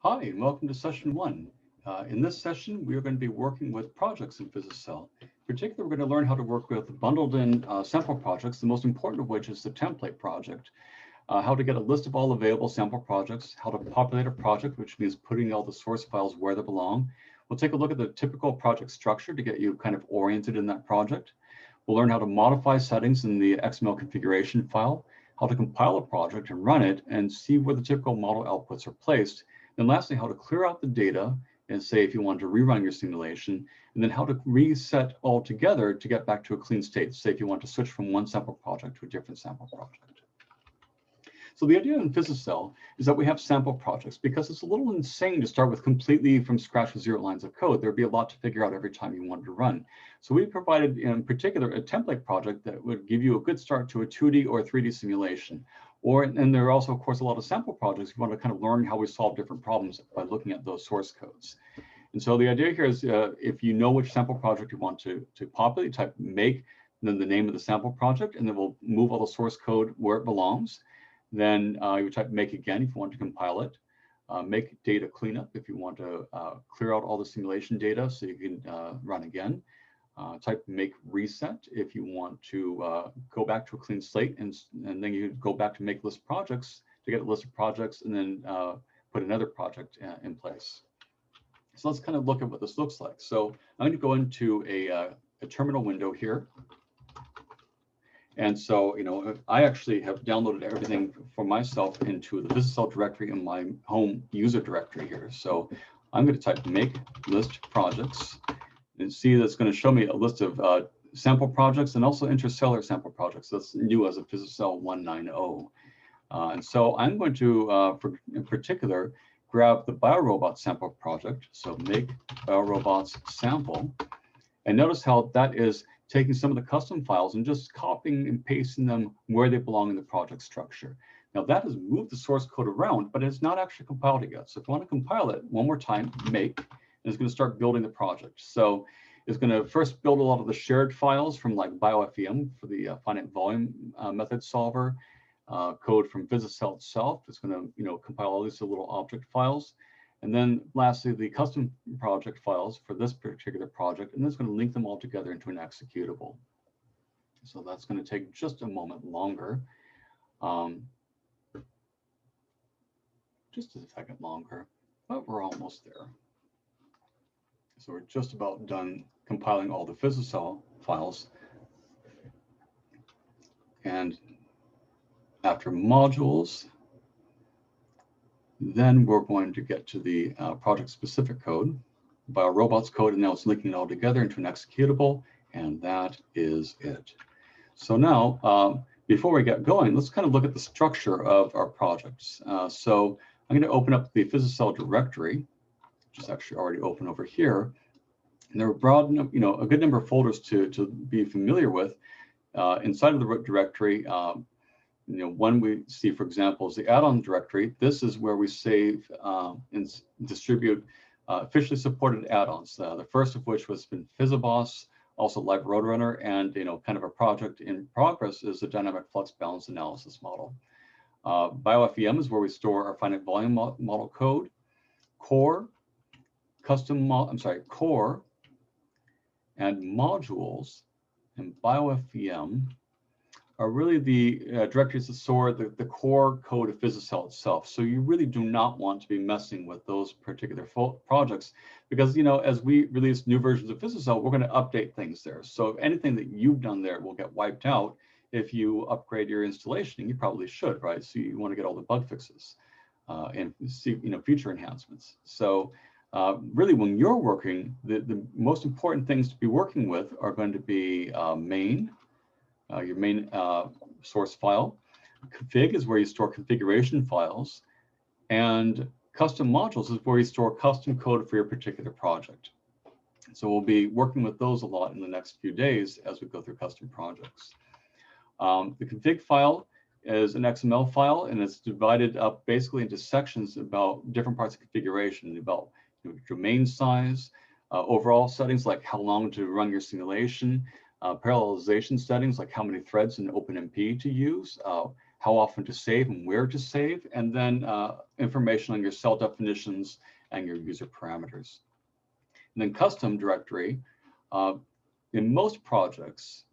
Hi, and welcome to session one. In this session, we are going to be working with projects in PhysiCell. In particular, we're going to learn how to work with bundled in sample projects, the most important of which is the template project, how to get a list of all available sample projects, how to populate a project, which means putting all the source files where they belong. We'll take a look at the typical project structure to get you kind of oriented in that project. We'll learn how to modify settings in the XML configuration file, how to compile a project and run it and see where the typical model outputs are placed. And lastly, how to clear out the data and say if you want to rerun your simulation, and then how to reset all together to get back to a clean state. Say if you want to switch from one sample project to a different sample project. So the idea in PhysiCell is that we have sample projects because it's a little insane to start with completely from scratch with 0 lines of code. There'd be a lot to figure out every time you wanted to run. So we provided in particular a template project that would give you a good start to a 2D or 3D simulation. And there are also, of course, a lot of sample projects. You want to kind of learn how we solve different problems by looking at those source codes. And so the idea here is if you know which sample project you want to populate, type make, and then the name of the sample project, and then we'll move all the source code where it belongs. Then you type make again if you want to compile it. Make data cleanup if you want to clear out all the simulation data so you can run again. Type make reset if you want to go back to a clean slate, and then you go back to make list projects to get a list of projects and then put another project in place. So let's kind of look at what this looks like. So I'm going to go into a terminal window here. And so, I actually have downloaded everything for myself into the PhysiCell directory in my home user directory here. So I'm going to type make list projects and see that's going to show me a list of sample projects and also intercellular sample projects. That's new as a PhysiCell 190. And so I'm going to, in particular, grab the biorobot sample project. So make biorobots sample. And notice how that is taking some of the custom files and just copying and pasting them where they belong in the project structure. Now that has moved the source code around, but it's not actually compiled it yet. So if you want to compile it one more time, make, and it's going to start building the project. So it's going to first build a lot of the shared files from like BioFEM for the finite volume method solver, code from PhysiCell itself. It's going to, compile all these little object files. And then lastly, the custom project files for this particular project, and it's going to link them all together into an executable. So that's going to take just a moment longer, just a second longer, but we're almost there. So we're just about done compiling all the PhysiCell files. And after modules, then we're going to get to the project-specific code, biorobots code, and now it's linking it all together into an executable, and that is it. So now, before we get going, let's kind of look at the structure of our projects. So I'm going to open up the PhysiCell directory, which is actually already open over here. And there are broad, a good number of folders to be familiar with. Inside of the directory, one we see, for example, is the add-on directory. This is where we save and distribute officially supported add-ons. The first of which was been PhysiBoss, also Live Roadrunner, and kind of a project in progress is the dynamic flux balance analysis model. BioFEM is where we store our finite volume model code. Core, core, and modules, and BioFEM are really the directories that store the core code of PhysiCell itself. So you really do not want to be messing with those particular projects because, as we release new versions of PhysiCell, we're going to update things there. So if anything that you've done there will get wiped out if you upgrade your installation, and you probably should, right? So you want to get all the bug fixes and see, future enhancements. So really, when you're working, the most important things to be working with are going to be main, your main source file. Config is where you store configuration files, and custom modules is where you store custom code for your particular project. So we'll be working with those a lot in the next few days as we go through custom projects. The config file is an XML file, and it's divided up basically into sections about different parts of configuration, about domain size, overall settings like how long to run your simulation, parallelization settings like how many threads in OpenMP to use, how how often to save and where to save, and then information on your cell definitions and your user parameters. And then custom directory, in most projects,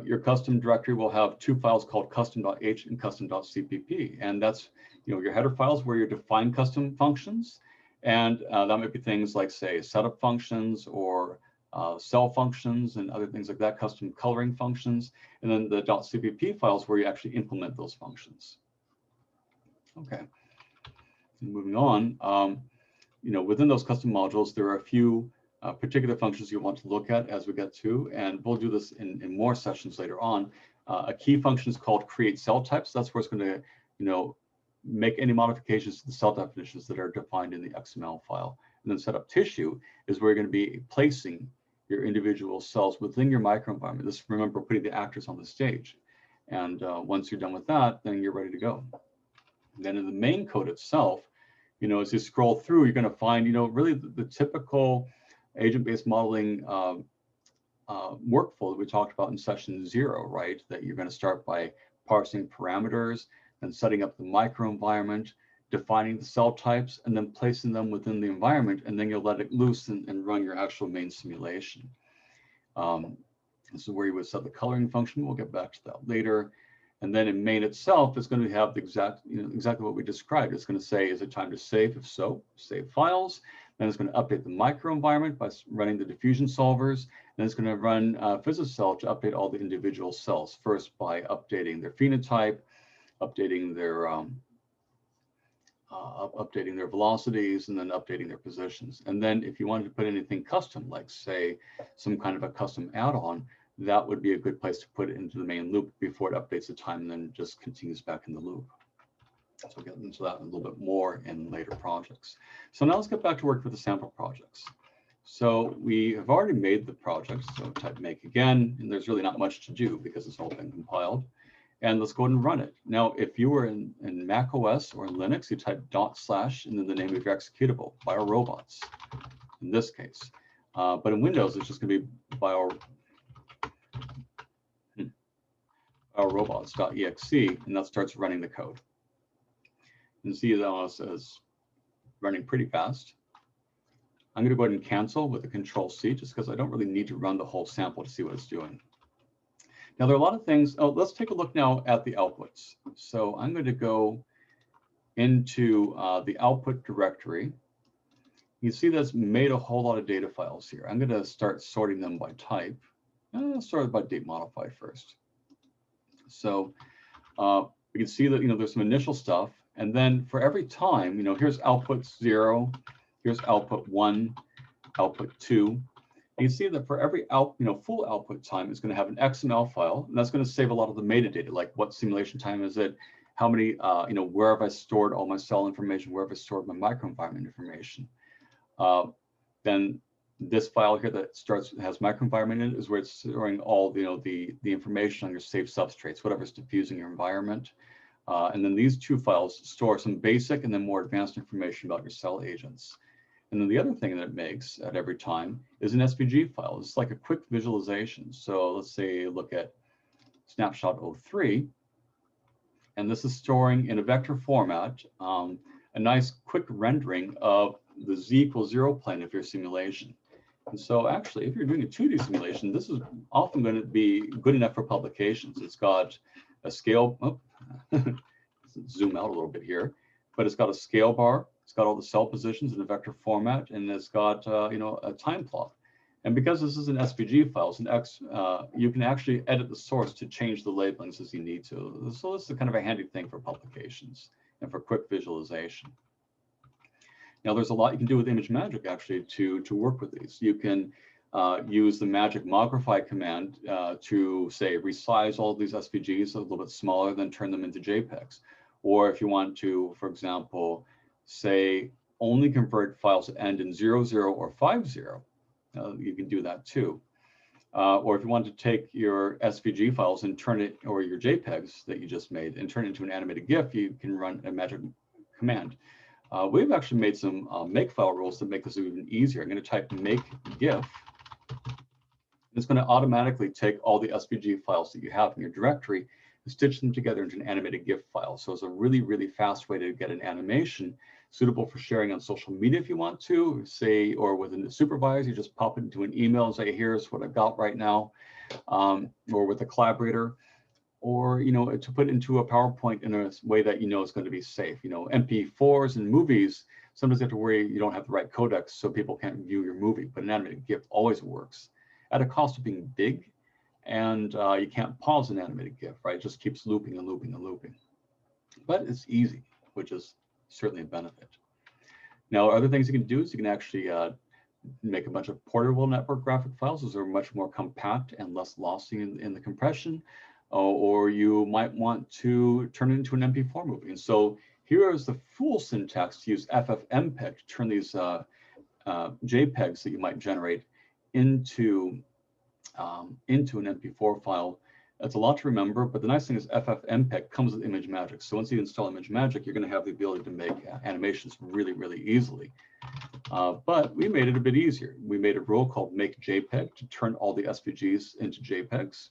your custom directory will have two files called custom.h and custom.cpp. And that's your header files where you define custom functions. And that might be things like, say, setup functions or cell functions and other things like that, custom coloring functions. And then the .cpp files where you actually implement those functions. Okay, moving on. Within those custom modules, there are a few particular functions you want to look at as we get to, and we'll do this in more sessions later on. A key function is called create cell types. That's where it's going to, make any modifications to the cell definitions that are defined in the XML file. And then set up tissue is where you're going to be placing your individual cells within your microenvironment. This, remember, putting the actors on the stage. And once you're done with that, then you're ready to go. And then in the main code itself, as you scroll through, you're going to find, really the typical agent-based modeling workflow that we talked about in session 0, right? That you're going to start by parsing parameters and setting up the microenvironment, defining the cell types, and then placing them within the environment, and then you'll let it loose and run your actual main simulation. This is where you would set the coloring function. We'll get back to that later. And then in main itself, it's going to have the exactly what we described. It's going to say, is it time to save? If so, save files. Then it's going to update the microenvironment by running the diffusion solvers. Then it's going to run PhysiCell to update all the individual cells, first by updating their phenotype, updating their velocities, and then updating their positions. And then if you wanted to put anything custom, like say some kind of a custom add-on, that would be a good place to put it into the main loop before it updates the time and then just continues back in the loop. So we'll get into that a little bit more in later projects. So now let's get back to work with the sample projects. So we have already made the project, so type make again, and there's really not much to do because it's all been compiled. And let's go ahead and run it. Now, if you were in Mac OS or in Linux, you type / and then the name of your executable, biorobots, in this case. But in Windows, it's just going to be biorobots.exe, and that starts running the code. And see that as running pretty fast. I'm going to go ahead and cancel with a Control-C, just because I don't really need to run the whole sample to see what it's doing. Now, there are a lot of things. Oh, let's take a look now at the outputs. So I'm going to go into the output directory. You see that's made a whole lot of data files here. I'm going to start sorting them by type. Sort by date modified first. So we can see that there's some initial stuff, and then for every time, here's output 0, here's output 1, output 2. You can see that for every full output time, it's going to have an XML file, and that's going to save a lot of the metadata, like what simulation time is it, how many, where have I stored all my cell information, where have I stored my microenvironment information. Then this file here that has microenvironment in it is where it's storing all the information on your safe substrates, whatever's diffusing your environment. And then these two files store some basic and then more advanced information about your cell agents. And then the other thing that it makes at every time is an SVG file. It's like a quick visualization. So let's say look at snapshot 03, and this is storing in a vector format a nice quick rendering of the z=0 plane of your simulation. And so actually, if you're doing a 2D simulation, this is often going to be good enough for publications. It's got a scale, zoom out a little bit here, but it's got a scale bar, it's got all the cell positions in a vector format, and it's got a time plot. And because this is an SVG file, you can actually edit the source to change the labelings as you need to. So this is kind of a handy thing for publications and for quick visualization. Now, there's a lot you can do with ImageMagick actually to work with these. You can use the magic mogrify command to say resize all of these SVGs a little bit smaller, then turn them into JPEGs. Or if you want to, for example, say only convert files that end in 00 or 50, you can do that too. Or if you want to take your SVG files and turn it, or your JPEGs that you just made, and turn it into an animated GIF, you can run a magic command. We've actually made some makefile rules to make this even easier. I'm going to type make GIF. It's going to automatically take all the SVG files that you have in your directory and stitch them together into an animated GIF file. So it's a really, really fast way to get an animation suitable for sharing on social media if you want to, say, or with a supervisor, you just pop it into an email and say, here's what I've got right now, or with a collaborator, or to put into a PowerPoint in a way that is going to be safe. MP4s and movies, sometimes you have to worry you don't have the right codecs so people can't view your movie, but an animated GIF always works at a cost of being big, and you can't pause an animated GIF, right? It just keeps looping and looping and looping. But it's easy, which is certainly a benefit. Now, other things you can do is you can actually make a bunch of portable network graphic files. Those are much more compact and less lossy in the compression. Or you might want to turn it into an MP4 movie. And so here is the full syntax to use FFmpeg to turn these JPEGs that you might generate into an MP4 file. That's a lot to remember, but the nice thing is FFmpeg comes with ImageMagick. So once you install ImageMagick, you're going to have the ability to make animations really, really easily. But we made it a bit easier. We made a rule called make JPEG to turn all the SVGs into JPEGs.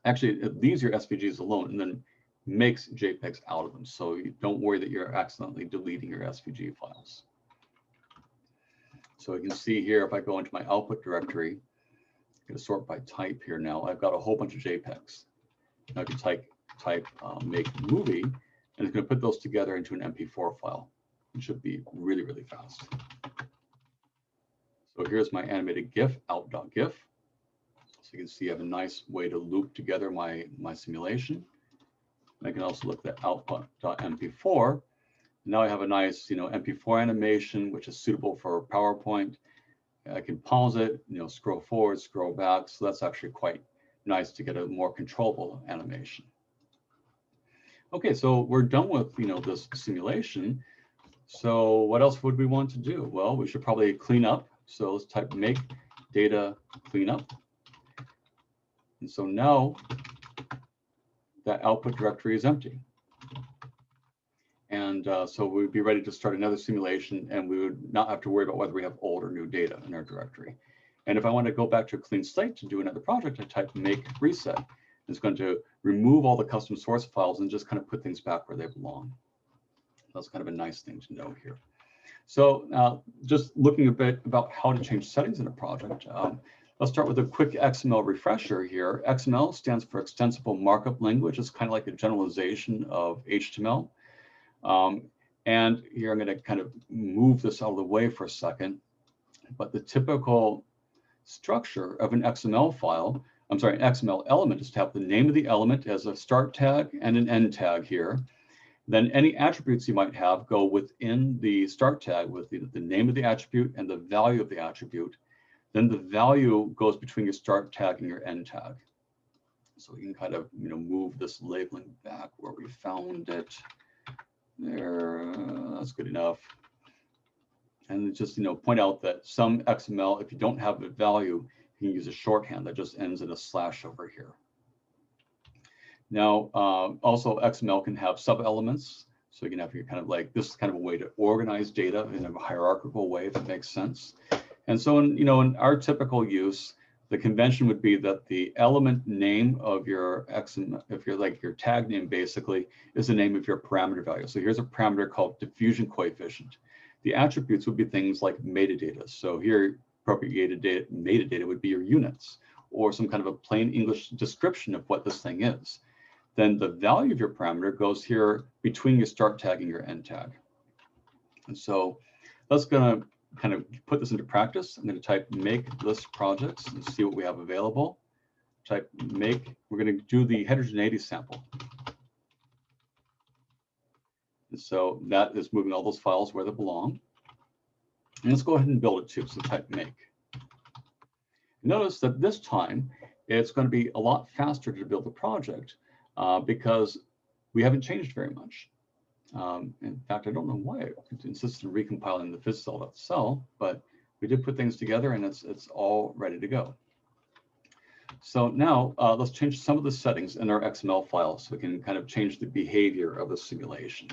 Actually, it leaves your SVGs alone and then makes JPEGs out of them. So you don't worry that you're accidentally deleting your SVG files. So you can see here, if I go into my output directory, I'm going to sort by type here now. I've got a whole bunch of JPEGs. Now I can type make movie, and it's going to put those together into an MP4 file. It should be really, really fast. So here's my animated GIF, out.gif. So you can see I have a nice way to loop together my simulation. And I can also look at output.mp4. Now I have a nice MP4 animation, which is suitable for PowerPoint. I can pause it, scroll forward, scroll back. So that's actually quite nice to get a more controllable animation. Okay, so we're done with this simulation. So what else would we want to do? Well, we should probably clean up. So let's type make data cleanup. And so now that output directory is empty. And so we'd be ready to start another simulation, and we would not have to worry about whether we have old or new data in our directory. And if I want to go back to a clean slate to do another project, I type make reset. It's going to remove all the custom source files and just kind of put things back where they belong. That's kind of a nice thing to know here. So just looking a bit about how to change settings in a project. Let's start with a quick XML refresher here. XML stands for Extensible Markup Language. It's kind of like a generalization of HTML. And here I'm going to kind of move this out of the way for a second. But the typical structure of an XML file, an XML element, is to have the name of the element as a start tag and an end tag here. Then any attributes you might have go within the start tag with the name of the attribute and the value of the attribute. Then the value goes between your start tag and your end tag. So we can kind of move this labeling back where we found it. There, that's good enough. And just point out that some XML, if you don't have the value, you can use a shorthand that just ends in a slash over here. Now, also XML can have sub-elements. So you can have your kind of like, this is kind of a way to organize data in a hierarchical way, if it makes sense. And so in our typical use, the convention would be that the element name of your XML, if you're like your tag name basically, is the name of your parameter value. So here's a parameter called diffusion coefficient. The attributes would be things like metadata. So here, appropriated data, metadata would be your units, or some kind of a plain English description of what this thing is. Then the value of your parameter goes here between your start tag and your end tag. And so that's going to kind of put this into practice. I'm going to type make list projects and see what we have available. Type make, we're going to do the heterogeneity sample. And so that is moving all those files where they belong. And let's go ahead and build it too. So type make. Notice that this time it's going to be a lot faster to build the project because we haven't changed very much. In fact, I don't know why it insisted on recompiling the PhysiCell.cell, but we did put things together and it's all ready to go. So now let's change some of the settings in our XML file so we can kind of change the behavior of the simulation.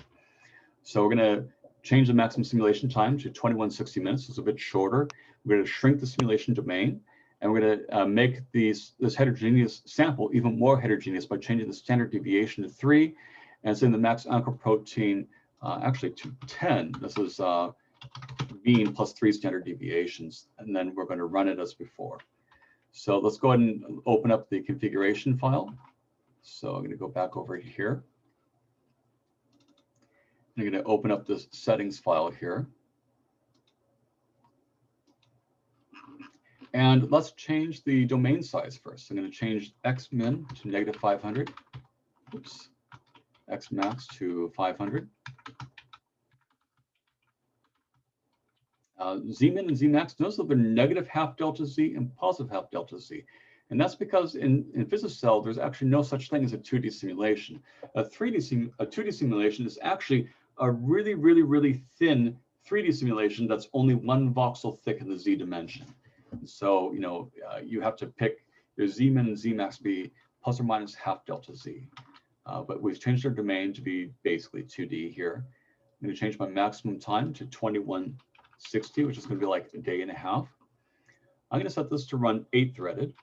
So we're going to change the maximum simulation time to 2160 minutes. It's a bit shorter. We're going to shrink the simulation domain, And we're going to make this heterogeneous sample even more heterogeneous by changing the standard deviation to 3 and setting the max oncoprotein actually to 10. This is mean plus 3 standard deviations. And then we're going to run it as before. So let's go ahead and open up the configuration file. So I'm going to go back over here. I'm going to open up this settings file here. And let's change the domain size first. I'm going to change xmin to -500. Oops. Xmax to 500. Zmin and Zmax, notice that they're negative half delta Z and positive half delta Z. And that's because in PhysiCell, there's actually no such thing as a 2D simulation. A 2D simulation is actually a really, really, really thin 3D simulation that's only 1 voxel thick in the Z dimension. So, you have to pick your Zmin and Zmax be plus or minus half delta Z. But we've changed our domain to be basically 2D here. I'm going to change my maximum time to 2160, which is going to be like a day and a half. I'm going to set this to run 8-threaded.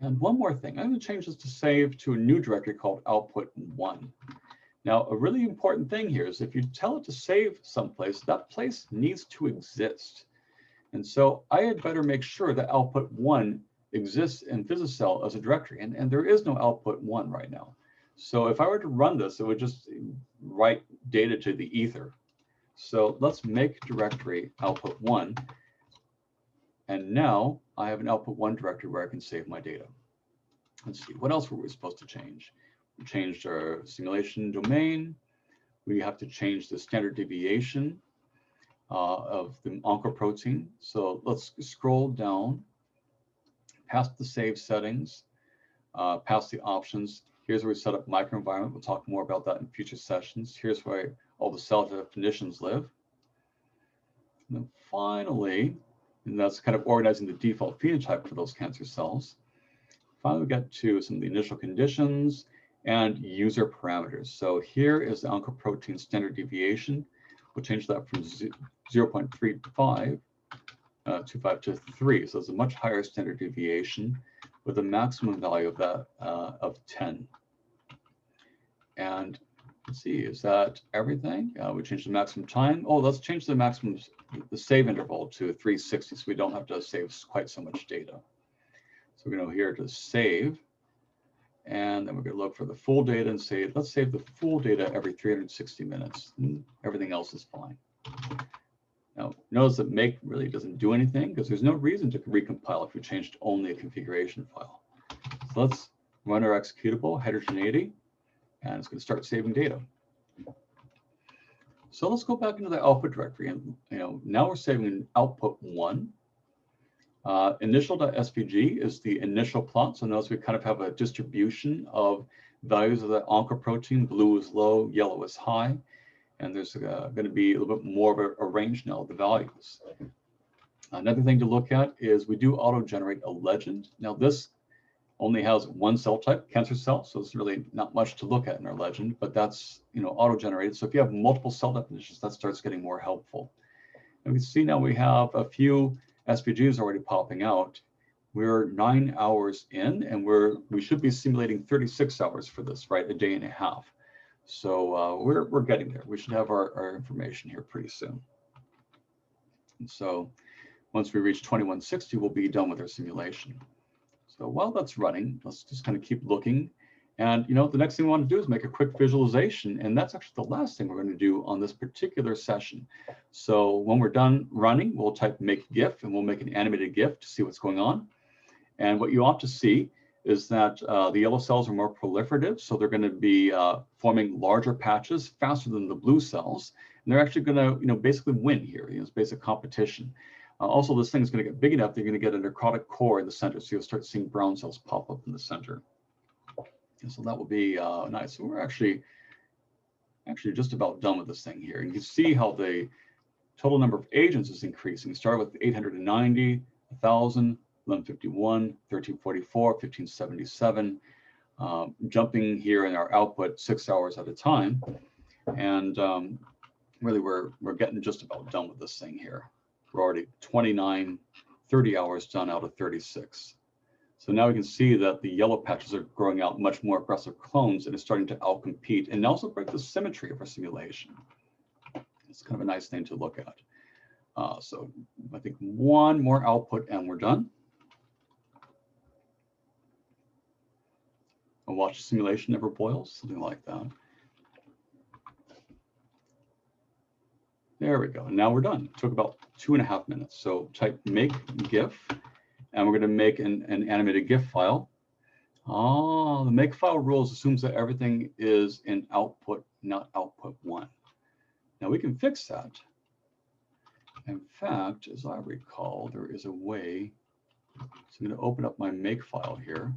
And one more thing, I'm going to change this to save to a new directory called output1. Now, a really important thing here is if you tell it to save someplace, that place needs to exist. And so I had better make sure that output1 exists in PhysiCell as a directory, and there is no output1 right now. So if I were to run this, it would just write data to the ether. So let's make directory output1. And now I have an output1 directory where I can save my data. Let's see, what else were we supposed to change? We changed our simulation domain. We have to change the standard deviation of the oncoprotein. So let's scroll down past the save settings, past the options. Here's where we set up microenvironment. We'll talk more about that in future sessions. Here's where all the cell definitions live. And then finally, and that's kind of organizing the default phenotype for those cancer cells. Finally, we get to some of the initial conditions and user parameters. So here is the oncoprotein standard deviation. We'll change that from 0.35 to 3. So it's a much higher standard deviation with a maximum value of that of 10. And let's see, is that everything? We changed the maximum time. Oh, let's change the maximum, the save interval to 360 so we don't have to save quite so much data. So we're going to go here to save. And then we're going to look for the full data and say, let's save the full data every 360 minutes. And everything else is fine. Now, notice that make really doesn't do anything because there's no reason to recompile if we changed only a configuration file. So let's run our executable heterogeneity, and it's going to start saving data. So let's go back into the output directory, and now we're saving an output1. Initial.svg is the initial plot. So notice we kind of have a distribution of values of the oncoprotein. Blue is low, yellow is high. And there's going to be a little bit more of a range now of the values. Another thing to look at is we do auto-generate a legend. Now this only has one cell type, cancer cell, so it's really not much to look at in our legend, but that's auto-generated. So if you have multiple cell definitions, that starts getting more helpful. And we see now we have a few SVGs already popping out. We're 9 hours in, and we should be simulating 36 hours for this, right? A day and a half. So we're getting there. We should have our information here pretty soon. And so once we reach 2160, we'll be done with our simulation. So while that's running, let's just kind of keep looking. And the next thing we want to do is make a quick visualization. And that's actually the last thing we're going to do on this particular session. So when we're done running, we'll type make GIF, and we'll make an animated GIF to see what's going on. And what you ought to see is that the yellow cells are more proliferative. So they're going to be forming larger patches faster than the blue cells. And they're actually going to basically win here. It's basic competition. Also, this thing is going to get big enough, they're going to get a necrotic core in the center. So you'll start seeing brown cells pop up in the center. And so that will be nice. So we're actually just about done with this thing here. And you can see how the total number of agents is increasing. Start with 890, 1,000, 1151, 1344, 1577, jumping here in our output 6 hours at a time. And really, we're getting just about done with this thing here. We're already 29 30 hours done out of 36. So now we can see that the yellow patches are growing out much more aggressive clones and it's starting to outcompete and also break the symmetry of our simulation. It's kind of a nice thing to look at. So I think one more output and we're done. And watch the simulation never boils, something like that. There we go. And now we're done. It took about 2.5 minutes. So type make GIF, and we're going to make an animated GIF file. Oh, the make file rules assumes that everything is in output, not output 1. Now we can fix that. In fact, as I recall, there is a way. So I'm going to open up my make file here.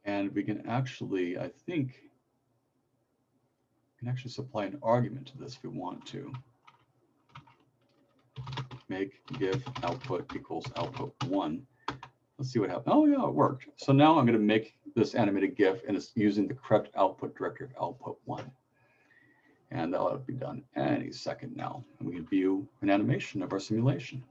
And we can actually, I think, we can actually supply an argument to this if we want to. Make GIF output equals output 1. Let's see what happens. Oh yeah, it worked. So now I'm going to make this animated GIF and it's using the correct output directory of output 1. And that'll be done any second now. And we can view an animation of our simulation.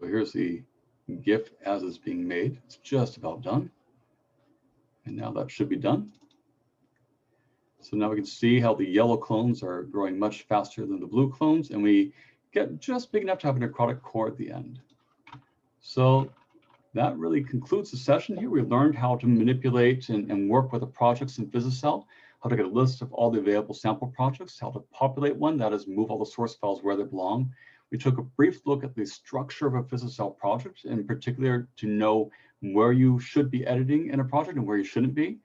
So here's the GIF as it's being made. It's just about done. And now that should be done. So now we can see how the yellow clones are growing much faster than the blue clones, and we get just big enough to have a necrotic core at the end. So that really concludes the session here. We learned how to manipulate and work with the projects in PhysiCell, how to get a list of all the available sample projects, how to populate one, that is move all the source files where they belong. We took a brief look at the structure of a PhysiCell project, in particular to know where you should be editing in a project and where you shouldn't be.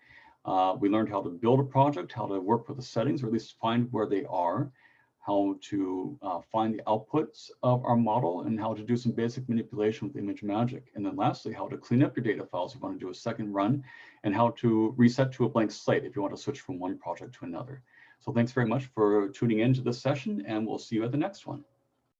We learned how to build a project, how to work with the settings, or at least find where they are, how to find the outputs of our model, and how to do some basic manipulation with image magic. And then lastly, how to clean up your data files if you want to do a second run, and how to reset to a blank slate if you want to switch from one project to another. So thanks very much for tuning in to this session, and we'll see you at the next one.